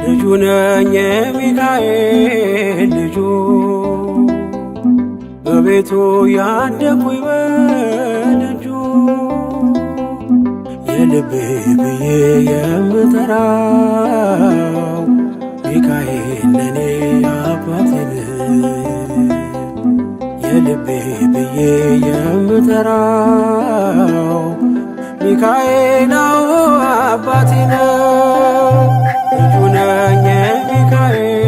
ልጁ ነኝ የሚካኤል ልጁ በቤቱ ያደኩኝ በደጁ የልቤ ብዬ የምጠራው ሚካኤል ለኔ አባቴ ነው። የልቤ ብዬ የምጠራው ሚካኤል አባቴ ነው። ልጁ ነኝ የሚካኤል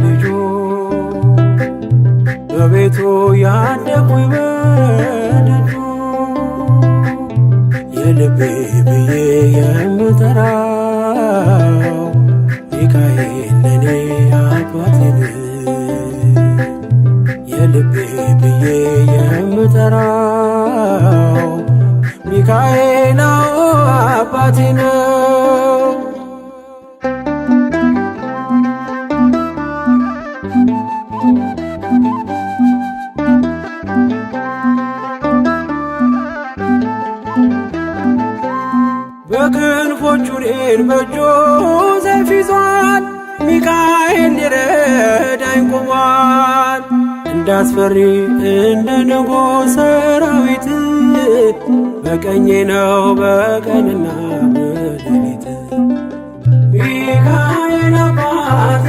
ልጁ በቤቱ ያደኩኝ በደጁ የልቤ ብዬ የምጠራው ሚካኤል ለኔ አባቴ ነው። የልቤ ብዬ የምጠራው ሚካኤል አባቴ ነው። በክንፎቹ እኔን በእጁ ሰይፍ ይዟል። ሚካኤል ሊረዳኝ ቆሟል። እንዳስፈሪ እንደ ንጉሥ ሰራዊት በቀኜ ነው በቀንና በሌሊት። ሚካኤል አባቴ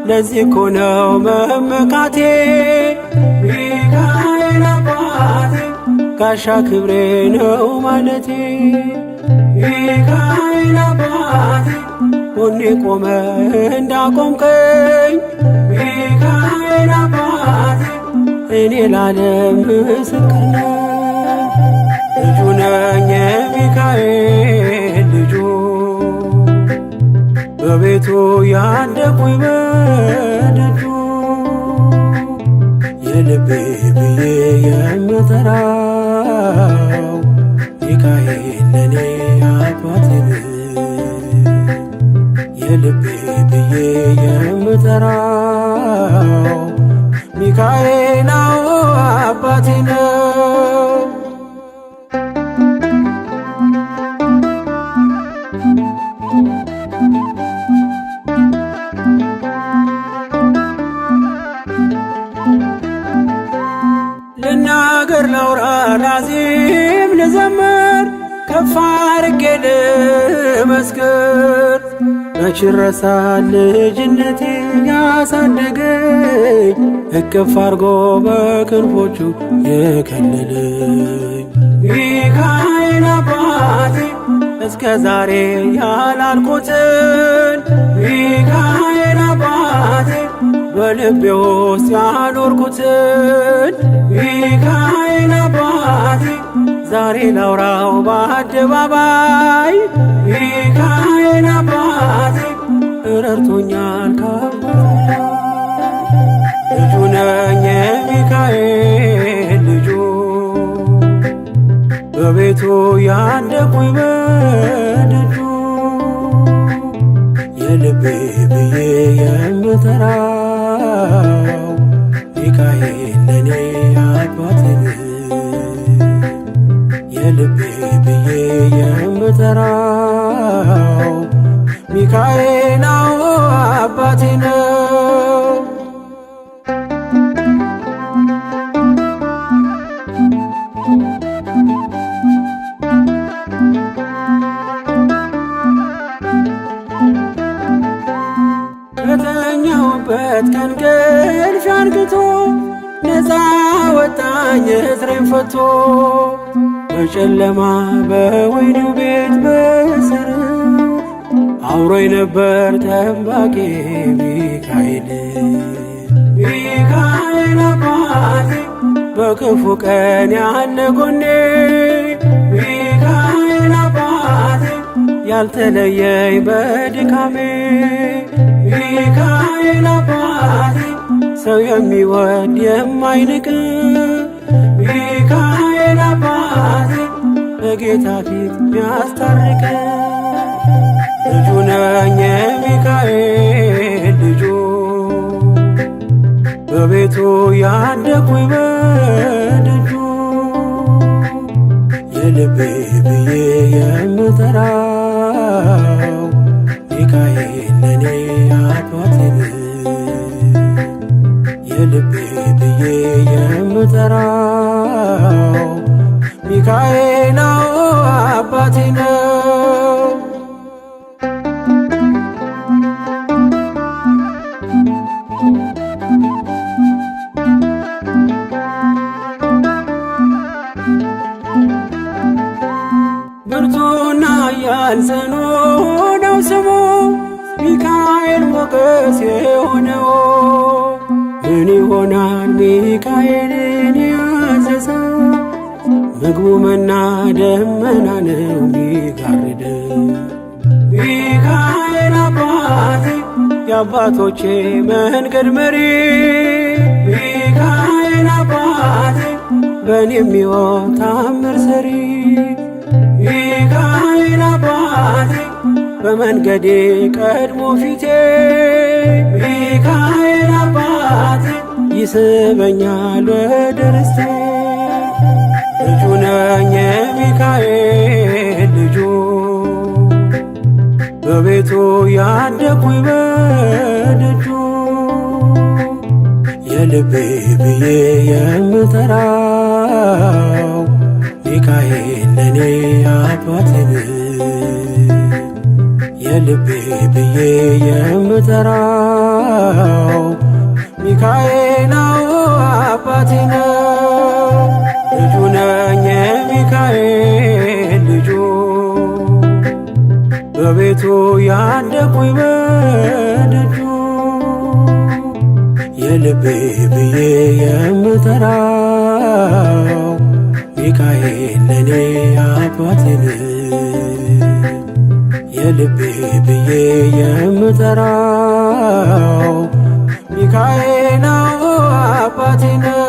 ለዚህ እኮ ነው መመካቴ። ሚካኤል አባቴ ጋሻ ክብሬ ነው ማለቴ። ሚካኤል አባቴ ጎኔ ቆመ እንዳቆምከኝ። ሚካኤል አባቴ እኔ ላለም ምስክር ነኝ። ልጁ ነኝ የሚካኤል ልጁ በቤቱ ያደኩኝ በደጁ የልቤ ብዬ የምጠራው ሚካኤል ለኔ አባቴ ነው። የልቤ ብዬ የምጠራው ሚካኤል አባቴ ነው። ልናገር ላውራ ላዜም ልዘምር ከፍ አድርጌ ልመስክር። መች ይረሳል ልጅነቴ ያሳደገኝ እቅፍ አርጎ በክንፎቹ የከለለኝ። ሚካኤል አባቴ እስከ ዛሬ ያላልኩትን ሚካኤል አባቴ በልቤ ውስጥ ያኖርኩትን ሚካኤል አባቴ ዛሬ ላውራው በአደባባይ። ሚካኤል አባቴ ረድቶኛል ከአባቴ። ልጁ ነኝ የሚካኤል ልጁ በቤቱ ያደኩኝ በደጁ የልቤ ብዬ የምጠራው ሚካኤል ለኔ አባቴ ነው። የልቤ ብዬ የምጠራው ሚካኤል አባቴ ነው። ከተኛሁበት ከእንቅልፌ አንቅቶ ነፃ ወጣኝ እስሬን ፈቶ። በጨለማ በወህኒው ቤት በእስር አብሮኝ ነበር ጠባቂ ሚካኤል። ሚካኤል አባቴ በክፉ ቀን ያለ ጎኔ። ሚካኤል አባቴ ያልተለየኝ በድካሜ። ሚካኤል አባቴ ሰው የሚወድ የማይንቅ። ሚካኤል አባቴ በጌታ ፊት ሚያስታርቅ። ልጁ ነኝ የሚካኤል ልጁ በቤቱ ያደኩኝ በደጁ የልቤ ብዬ የምጠራው ሚካኤል ለኔ አባቴ የልቤ ብዬ የምጠራው ሚካኤል አባቴ ነው። ብርቱና ኃያል ጽኑ ነው ስሙ ሚካኤል ሞገስ የሆነው። ምን ይሆናል ሚካኤልን ያዘዘው? ምግቡ መና ደመና ነው ሚጋርደው። ሚካኤል አባቴ የአባቶቼ መንገድ መሪ፣ ሚካኤል አባቴ በእኔ የሚሆን ታምር ሰሪ፣ ሚካኤል አባቴ በመንገዴ ቀድሞ ፊቴ፣ ሚካኤል አባቴ ይስበኛል ወደ ርስቴ። ልጁ ነኝ የሚካኤል ልጁ በቤቱ ያደኩኝ በደጁ የልቤ ብዬ የምጠራው ሚካኤል ለኔ አባቴ የልቤ ብዬ የምጠራው ሚካኤል አባቴ ነው። ልጁ ነኝ የሚካኤል ልጁ በቤቱ ያደኩኝ በደጁ የልቤ ብዬ የምጠራው ሚካኤል ለኔ አባቴ የልቤ ብዬ የምጠራው ሚካኤል አባቴ ነው።